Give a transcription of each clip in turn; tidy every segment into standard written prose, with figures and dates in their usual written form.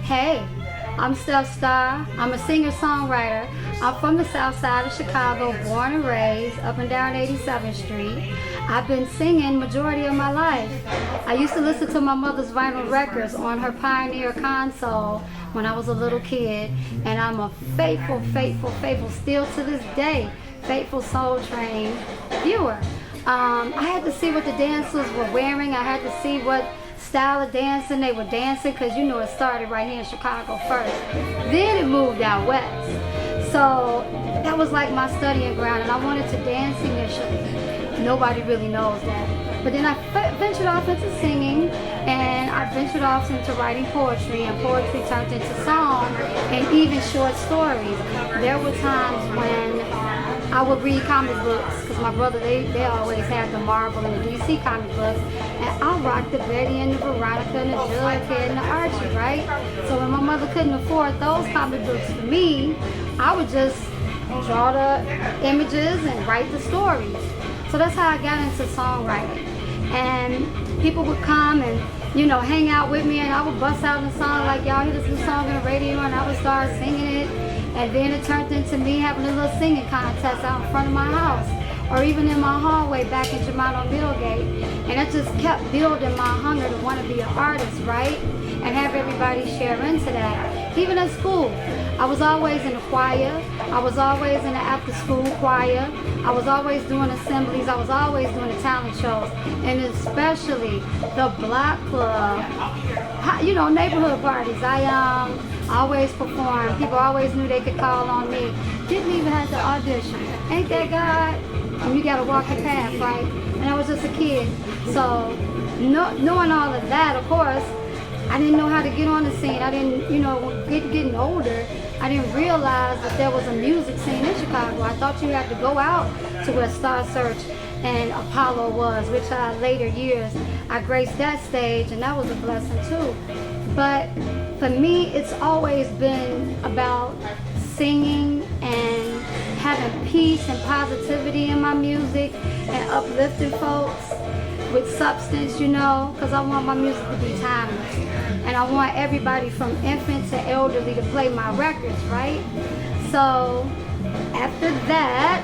Hey, I'm Steph Staa. I'm a singer-songwriter. I'm from the south side of Chicago, born and raised up and down 87th Street. I've been singing majority of my life. I used to listen to my mother's vinyl records on her Pioneer console when I was a little kid, and I'm a faithful, still to this day, faithful Soul Train viewer. I had to see what the dancers were wearing. I had to see what style of dancing they were dancing, because you know it started right here in Chicago first. Then it moved out west. So that was like my studying ground, and I wanted to dance initially. Nobody really knows that. But then I ventured off into singing, and I ventured off into writing poetry, and poetry turned into song and even short stories. There were times when I would read comic books, because my brother, they always had the Marvel and the DC comic books, and I rocked the Betty and the Veronica and the Jughead and the Archie, right? So when my mother couldn't afford those comic books for me, I would just draw the images and write the stories. So that's how I got into songwriting. And people would come and, you know, hang out with me, and I would bust out a song like, y'all hear this new song on the radio, and I would start singing it. And then it turned into me having a little singing contest out in front of my house, or even in my hallway back in Germano Middlegate. And it just kept building my hunger to want to be an artist, right? And have everybody share into that. Even at school, I was always in the choir. I was always in the after-school choir. I was always doing assemblies. I was always doing the talent shows. And especially the block club, you know, neighborhood parties. I always performed. People always knew they could call on me. Didn't even have to audition. Ain't that God? And you gotta walk the path, right? And I was just a kid. So knowing all of that, of course, I didn't know how to get on the scene. I didn't, you know, getting older, I didn't realize that there was a music scene in Chicago. I thought you had to go out to where Star Search and Apollo was, which later years I graced that stage, and that was a blessing too. But for me, it's always been about singing and having peace and positivity in my music and uplifting folks with substance, you know, because I want my music to be timeless. And I want everybody from infant to elderly to play my records, right? So after that,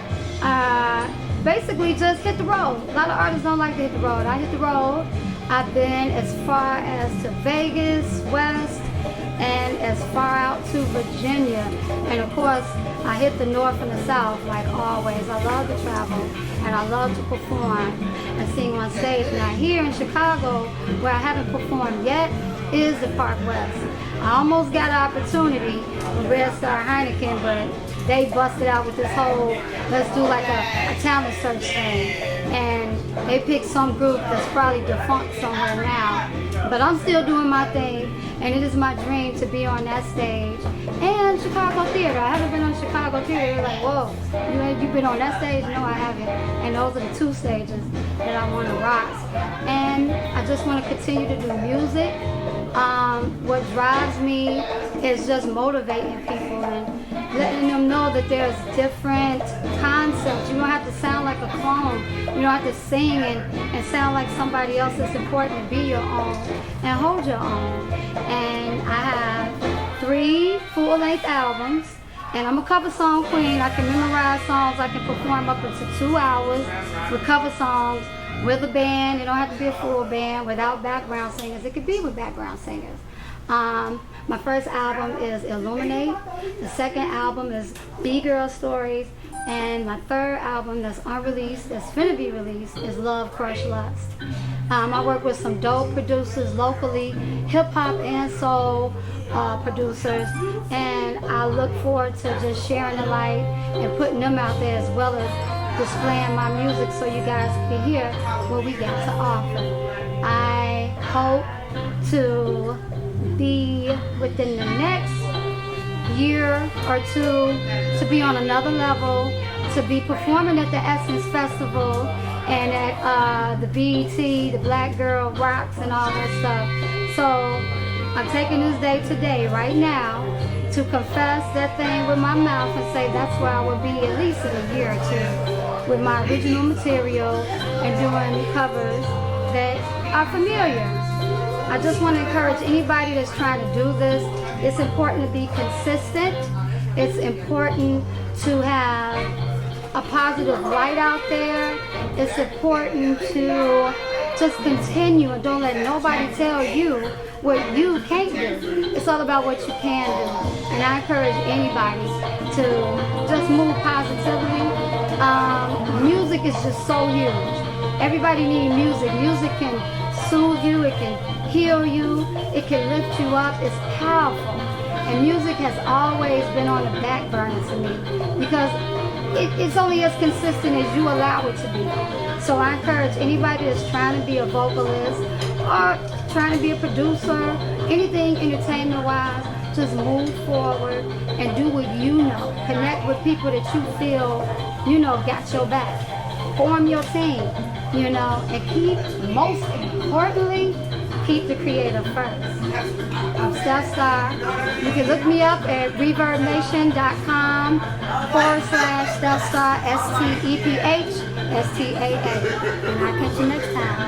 basically just hit the road. A lot of artists don't like to hit the road. I hit the road. I've been as far as to Vegas, West, and as far out to Virginia. And of course, I hit the North and the South like always. I love to travel, and I love to perform and sing on stage. Now here in Chicago, where I haven't performed yet, is the Park West. I almost got an opportunity with Red Star Heineken, but they busted out with this whole, let's do like a talent search thing. And they picked some group that's probably defunct somewhere now. But I'm still doing my thing, and it is my dream to be on that stage. And Chicago Theater. I haven't been on Chicago Theater. They're like, whoa, you've been on that stage? No, I haven't. And those are the two stages that I want to rock. And I just want to continue to do music. What drives me is just motivating people and letting them know that there's different concepts. You don't have to sound like a clone. You don't have to sing and sound like somebody else. It's important to be your own and hold your own. And I have 3 full-length albums, and I'm a cover song queen. I can memorize songs. I can perform up into 2 hours with cover songs with a band. It don't have to be a full band without background singers. It could be with background singers. My first album is Illuminate. The second album is B-Girl Stories. And my third album that's unreleased, that's finna be released, is Love, Crush, Lust. I work with some dope producers locally, hip-hop and soul producers, and I look forward to just sharing the light and putting them out there, as well as displaying my music so you guys can hear what we got to offer. I hope to be within the next year or 2 to be on another level, to be performing at the Essence Festival and at the BET, the Black Girl Rocks and all that stuff. So I'm taking this day today, right now, to confess that thing with my mouth and say that's where I will be at least in a year or 2 with my original material and doing covers that are familiar. I just want to encourage anybody that's trying to do this. It's important to be consistent. It's important to have a positive light out there. It's important to just continue and don't let nobody tell you what you can't do. It's all about what you can do. And I encourage anybody to just move positively. Music is just so huge. Everybody needs music. Music can soothe you, it can heal you, it can lift you up. It's powerful. And music has always been on the back burner to me because it's only as consistent as you allow it to be. So I encourage anybody that's trying to be a vocalist or trying to be a producer, anything entertainment-wise, just move forward and do what you know. Connect with people that you feel, got your back. Form your team, and keep, most importantly, keep the creative first. I'm Steph Staa. You can look me up at reverbnation.com/Steph Staa, STEPH STAA. And I'll catch you next time.